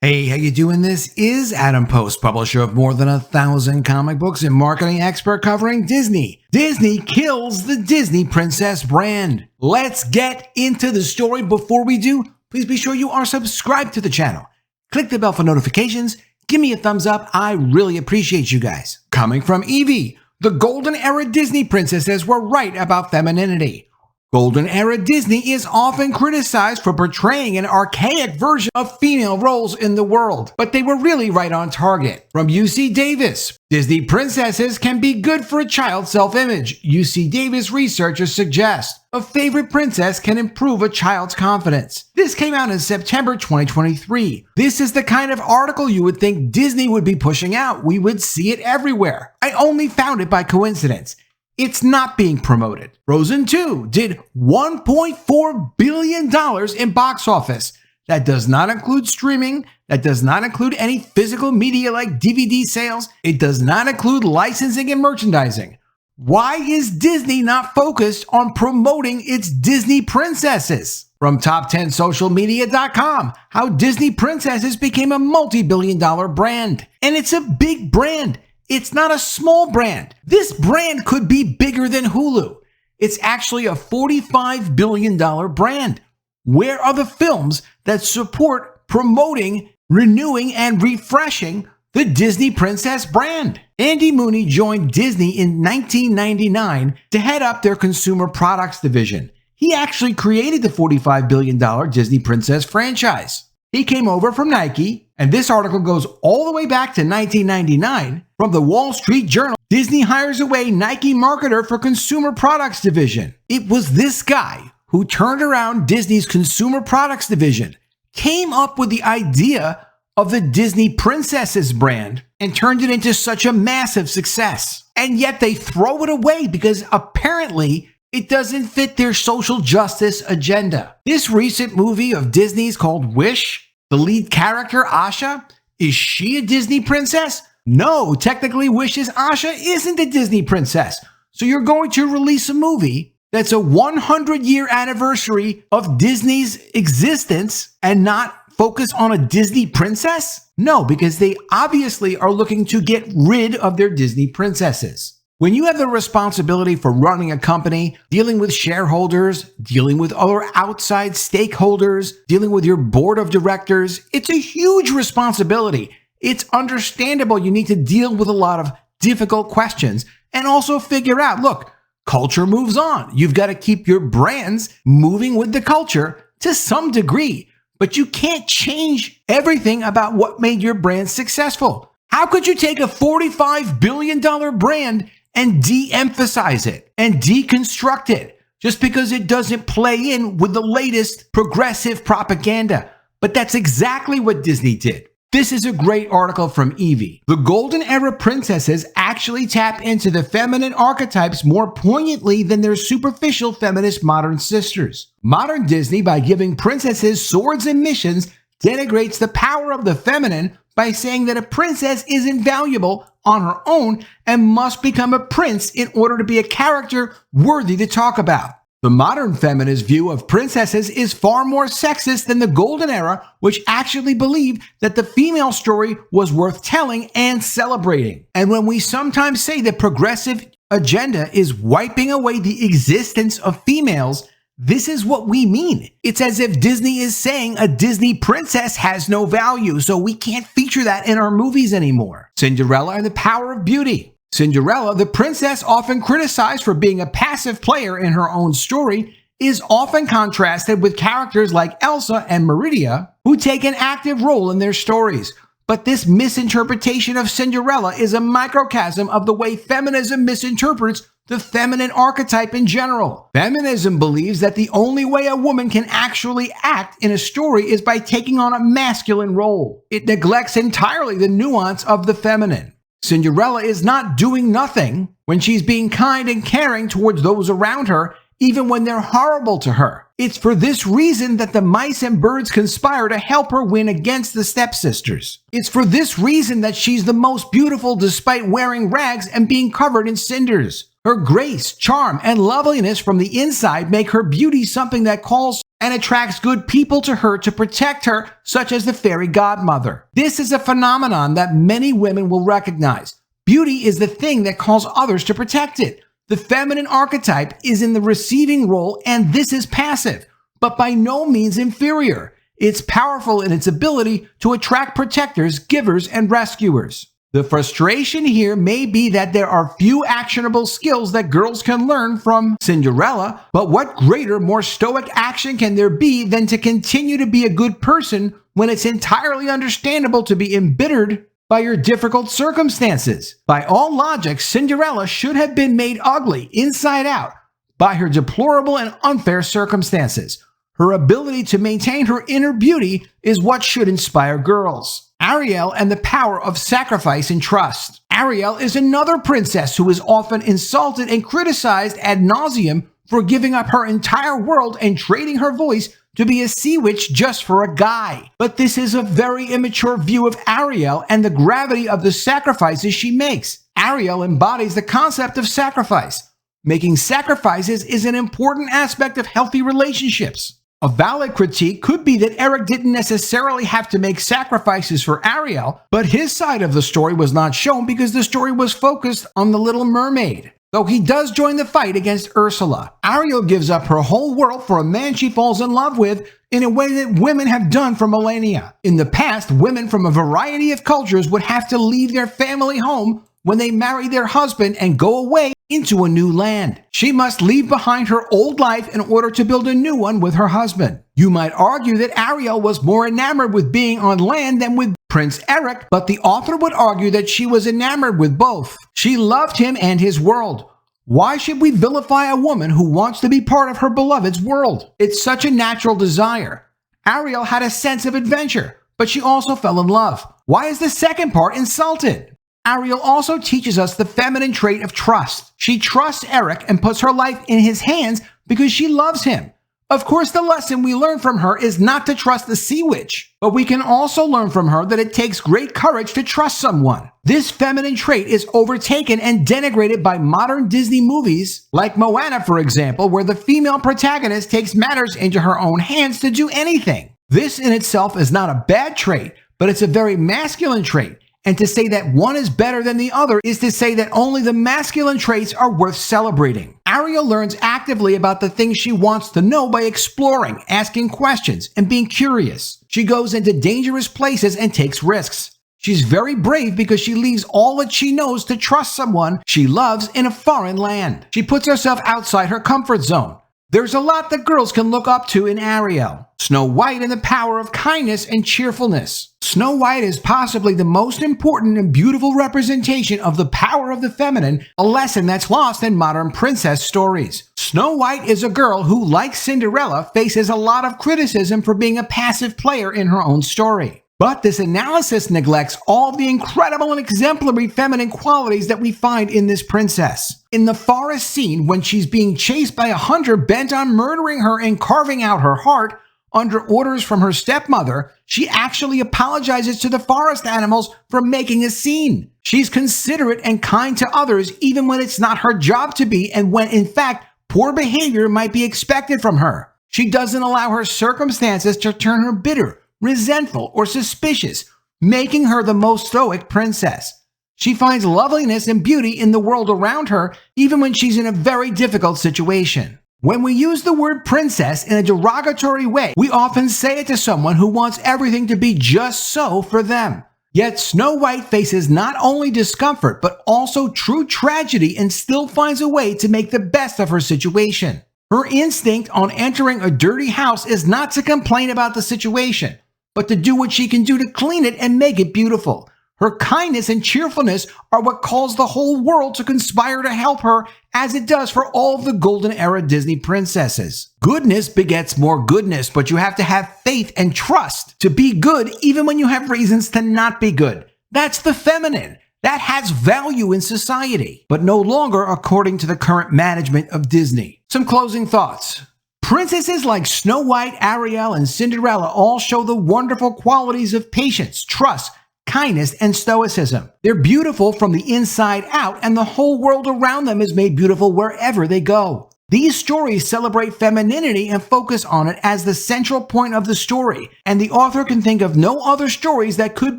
Hey, how you doing? This is Adam Post, publisher of more than 1,000 comic books and marketing expert covering Disney. Disney kills the Disney princess brand. Let's get into the story. Before we do, please be sure you are subscribed to the channel. Click the bell for notifications. Give me a thumbs up. I really appreciate you guys. Coming from Evie, the golden era Disney princesses were right about femininity. Golden era Disney is often criticized for portraying an archaic version of female roles in the world, but they were really right on target. From UC Davis, Disney princesses can be good for a child's self-image. UC Davis researchers suggest a favorite princess can improve a child's confidence. This came out in September 2023. This is the kind of article you would think Disney would be pushing out. We would see it everywhere. I only found it by coincidence. It's not being promoted. Frozen 2 did $1.4 billion in box office. That does not include streaming. That does not include any physical media like DVD sales. It does not include licensing and merchandising. Why is Disney not focused on promoting its Disney princesses? From top10socialmedia.com, how Disney princesses became a multi-billion-dollar brand. And it's a big brand. It's not a small brand. This brand could be bigger than Hulu. It's actually a $45 billion brand. Where are the films that support promoting, renewing, and refreshing the Disney princess brand? Andy Mooney joined Disney in 1999 to head up their consumer products division. He actually created the $45 billion Disney princess franchise. He came over from Nike, and this article goes all the way back to 1999. From the Wall Street Journal, Disney hires away Nike marketer for consumer products division. It was this guy who turned around Disney's consumer products division, came up with the idea of the Disney princesses brand, and turned it into such a massive success. And yet they throw it away because apparently it doesn't fit their social justice agenda. This recent movie of Disney's called Wish, the lead character, Asha, is she a Disney princess? No, technically Wish's Asha isn't a Disney princess. So you're going to release a movie that's a 100-year anniversary of Disney's existence and not focus on a Disney princess? No, because they obviously are looking to get rid of their Disney princesses. When you have the responsibility for running a company, dealing with shareholders, dealing with other outside stakeholders, dealing with your board of directors, it's a huge responsibility. It's understandable you need to deal with a lot of difficult questions and also figure out, look, culture moves on. You've got to keep your brands moving with the culture to some degree, but you can't change everything about what made your brand successful. How could you take a $45 billion brand and de-emphasize it and deconstruct it just because it doesn't play in with the latest progressive propaganda? But that's exactly what Disney did. This is a great article from Evie. The golden era princesses actually tap into the feminine archetypes more poignantly than their superficial feminist modern sisters. Modern Disney, by giving princesses swords and missions, denigrates the power of the feminine by saying that a princess isn't valuable on her own and must become a prince in order to be a character worthy to talk about. The modern feminist view of princesses is far more sexist than the golden era, which actually believed that the female story was worth telling and celebrating. And when we sometimes say the progressive agenda is wiping away the existence of females, this is what we mean. It's as if Disney is saying a Disney princess has no value, so we can't feature that in our movies anymore. Cinderella and the Power of Beauty. Cinderella, the princess often criticized for being a passive player in her own story, is often contrasted with characters like Elsa and Merida, who take an active role in their stories. But this misinterpretation of Cinderella is a microcosm of the way feminism misinterprets the feminine archetype in general. Feminism believes that the only way a woman can actually act in a story is by taking on a masculine role. It neglects entirely the nuance of the feminine. Cinderella is not doing nothing when she's being kind and caring towards those around her, even when they're horrible to her. It's for this reason that the mice and birds conspire to help her win against the stepsisters. It's for this reason that she's the most beautiful despite wearing rags and being covered in cinders. Her grace, charm, and loveliness from the inside make her beauty something that calls and attracts good people to her to protect her, such as the fairy godmother. This is a phenomenon that many women will recognize. Beauty is the thing that calls others to protect it. The feminine archetype is in the receiving role, and this is passive, but by no means inferior. It's powerful in its ability to attract protectors, givers, and rescuers. The frustration here may be that there are few actionable skills that girls can learn from Cinderella, but what greater, more stoic action can there be than to continue to be a good person when it's entirely understandable to be embittered by your difficult circumstances? By all logic, Cinderella should have been made ugly inside out by her deplorable and unfair circumstances. Her ability to maintain her inner beauty is what should inspire girls. Ariel and the power of sacrifice and trust. Ariel is another princess who is often insulted and criticized ad nauseum for giving up her entire world and trading her voice to be a sea witch just for a guy. But this is a very immature view of Ariel and the gravity of the sacrifices she makes. Ariel embodies the concept of sacrifice. Making sacrifices is an important aspect of healthy relationships. A valid critique could be that Eric didn't necessarily have to make sacrifices for Ariel, but his side of the story was not shown because the story was focused on the Little Mermaid. Though he does join the fight against Ursula, Ariel gives up her whole world for a man she falls in love with in a way that women have done for millennia. In the past, women from a variety of cultures would have to leave their family home when they married their husband and go away into a new land. She must leave behind her old life in order to build a new one with her husband. You might argue that Ariel was more enamored with being on land than with Prince Eric, but the author would argue that she was enamored with both. She loved him and his world. Why should we vilify a woman who wants to be part of her beloved's world? It's such a natural desire. Ariel had a sense of adventure, but she also fell in love. Why is the second part insulted? Ariel also teaches us the feminine trait of trust. She trusts Eric and puts her life in his hands because she loves him. Of course, the lesson we learn from her is not to trust the sea witch, but we can also learn from her that it takes great courage to trust someone. This feminine trait is overtaken and denigrated by modern Disney movies, like Moana, for example, where the female protagonist takes matters into her own hands to do anything. This in itself is not a bad trait, but it's a very masculine trait. And to say that one is better than the other is to say that only the masculine traits are worth celebrating. Ariel learns actively about the things she wants to know by exploring, asking questions, and being curious. She goes into dangerous places and takes risks. She's very brave because she leaves all that she knows to trust someone she loves in a foreign land. She puts herself outside her comfort zone. There's a lot that girls can look up to in Ariel. Snow White and the power of kindness and cheerfulness. Snow White is possibly the most important and beautiful representation of the power of the feminine, a lesson that's lost in modern princess stories. Snow White is a girl who, like Cinderella, faces a lot of criticism for being a passive player in her own story. But this analysis neglects all the incredible and exemplary feminine qualities that we find in this princess. In the forest scene, when she's being chased by a hunter bent on murdering her and carving out her heart, under orders from her stepmother, she actually apologizes to the forest animals for making a scene. She's considerate and kind to others even when it's not her job to be and when, in fact, poor behavior might be expected from her. She doesn't allow her circumstances to turn her bitter, resentful, or suspicious, making her the most stoic princess. She finds loveliness and beauty in the world around her, even when she's in a very difficult situation. When we use the word princess in a derogatory way, we often say it to someone who wants everything to be just so for them. Yet Snow White faces not only discomfort, but also true tragedy and still finds a way to make the best of her situation. Her instinct on entering a dirty house is not to complain about the situation, but to do what she can do to clean it and make it beautiful. Her kindness and cheerfulness are what calls the whole world to conspire to help her, as it does for all of the Golden Era Disney princesses. Goodness begets more goodness, but you have to have faith and trust to be good even when you have reasons to not be good. That's the feminine. That has value in society, but no longer according to the current management of Disney. Some closing thoughts. Princesses like Snow White, Ariel, and Cinderella all show the wonderful qualities of patience, trust, kindness, and stoicism. They're beautiful from the inside out, and the whole world around them is made beautiful wherever they go. These stories celebrate femininity and focus on it as the central point of the story, and the author can think of no other stories that could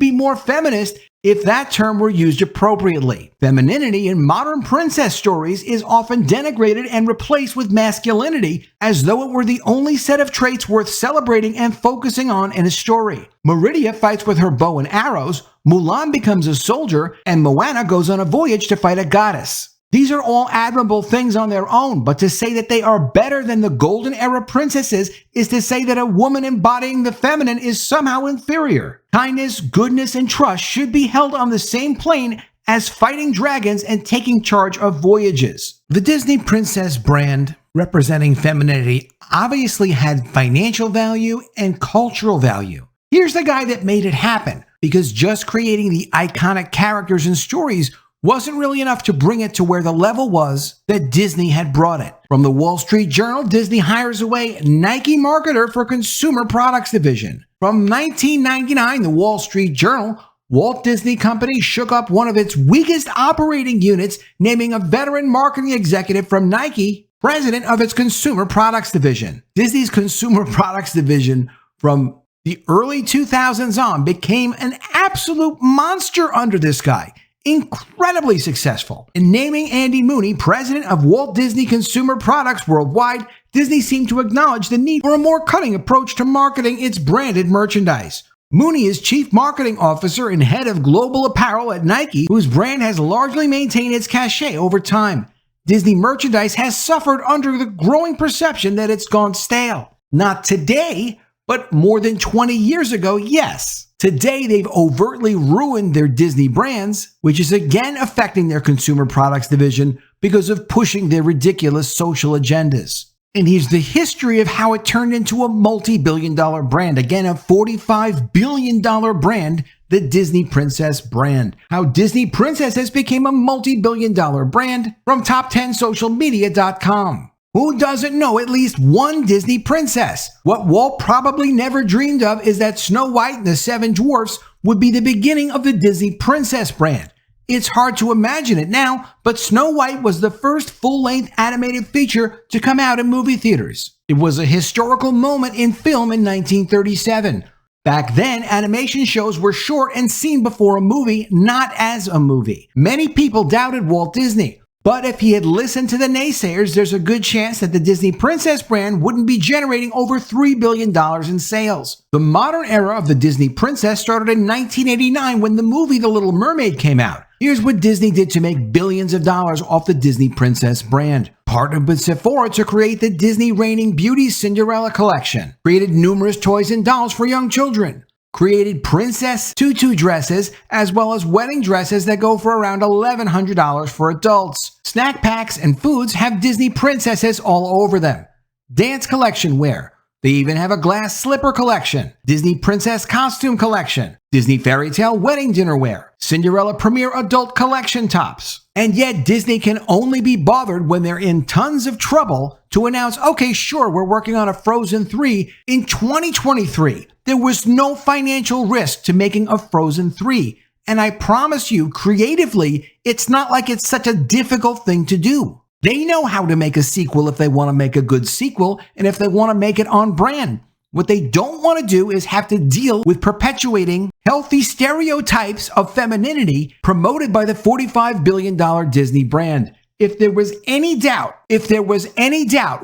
be more feminist if that term were used appropriately. Femininity in modern princess stories is often denigrated and replaced with masculinity as though it were the only set of traits worth celebrating and focusing on in a story. Merida fights with her bow and arrows, Mulan becomes a soldier, and Moana goes on a voyage to fight a goddess. These are all admirable things on their own, but to say that they are better than the golden era princesses is to say that a woman embodying the feminine is somehow inferior. Kindness, goodness, and trust should be held on the same plane as fighting dragons and taking charge of voyages. The Disney princess brand, representing femininity, obviously had financial value and cultural value. Here's the guy that made it happen, because just creating the iconic characters and stories wasn't really enough to bring it to where the level was that Disney had brought it. From the Wall Street Journal, Disney hires away Nike marketer for consumer products division. From 1999, the Wall Street Journal, Walt Disney Company shook up one of its weakest operating units, naming a veteran marketing executive from Nike president of its consumer products division. Disney's consumer products division from the early 2000s on became an absolute monster under this guy. Incredibly successful. In naming Andy Mooney president of Walt Disney Consumer Products Worldwide, Disney seemed to acknowledge the need for a more cutting approach to marketing its branded merchandise. Mooney is chief marketing officer and head of global apparel at Nike, whose brand has largely maintained its cachet over time. Disney merchandise has suffered under the growing perception that it's gone stale. Not today, but more than 20 years ago, yes. Today, they've overtly ruined their Disney brands, which is again affecting their consumer products division because of pushing their ridiculous social agendas. And here's the history of how it turned into a multi-billion-dollar brand. Again, a $45 billion brand, the Disney Princess brand. How Disney Princesses became a multi-billion-dollar brand from top10socialmedia.com. Who doesn't know at least one Disney princess? What Walt probably never dreamed of is that Snow White and the Seven Dwarfs would be the beginning of the Disney Princess brand. It's hard to imagine it now, but Snow White was the first full-length animated feature to come out in movie theaters. It was a historical moment in film in 1937. Back then, animation shows were short and seen before a movie, not as a movie. Many people doubted Walt Disney. But if he had listened to the naysayers, there's a good chance that the Disney Princess brand wouldn't be generating over $3 billion in sales. The modern era of the Disney Princess started in 1989 when the movie The Little Mermaid came out. Here's what Disney did to make billions of dollars off the Disney Princess brand. Partnered with Sephora to create the Disney Reigning Beauty Cinderella collection. Created numerous toys and dolls for young children. Created princess tutu dresses as well as wedding dresses that go for around $1,100 for adults. Snack packs and foods have Disney princesses all over them. Dance collection wear. They even have a glass slipper collection. Disney princess costume collection. Disney fairy tale wedding dinner wear. Cinderella premiere adult collection tops. And yet Disney can only be bothered when they're in tons of trouble to announce, okay, sure, we're working on a Frozen 3 in 2023. There was no financial risk to making a Frozen 3. And I promise you, creatively, it's not like it's such a difficult thing to do. They know how to make a sequel if they want to make a good sequel and if they want to make it on brand. What they don't want to do is have to deal with perpetuating healthy stereotypes of femininity promoted by the $45 billion Disney brand. If there was any doubt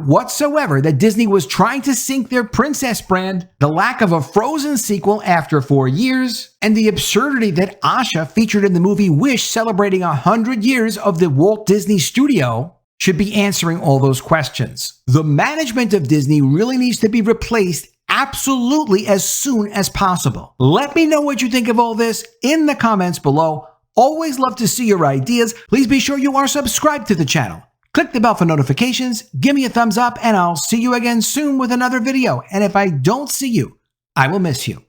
whatsoever that Disney was trying to sink their princess brand, the lack of a Frozen sequel after 4 years, and the absurdity that Asha featured in the movie Wish celebrating 100 years of the Walt Disney Studio should be answering all those questions. The management of Disney really needs to be replaced absolutely as soon as possible. Let me know what you think of all this in the comments below. Always love to see your ideas. Please be sure you are subscribed to the channel. Click the bell for notifications, give me a thumbs up, and I'll see you again soon with another video. And if I don't see you, I will miss you.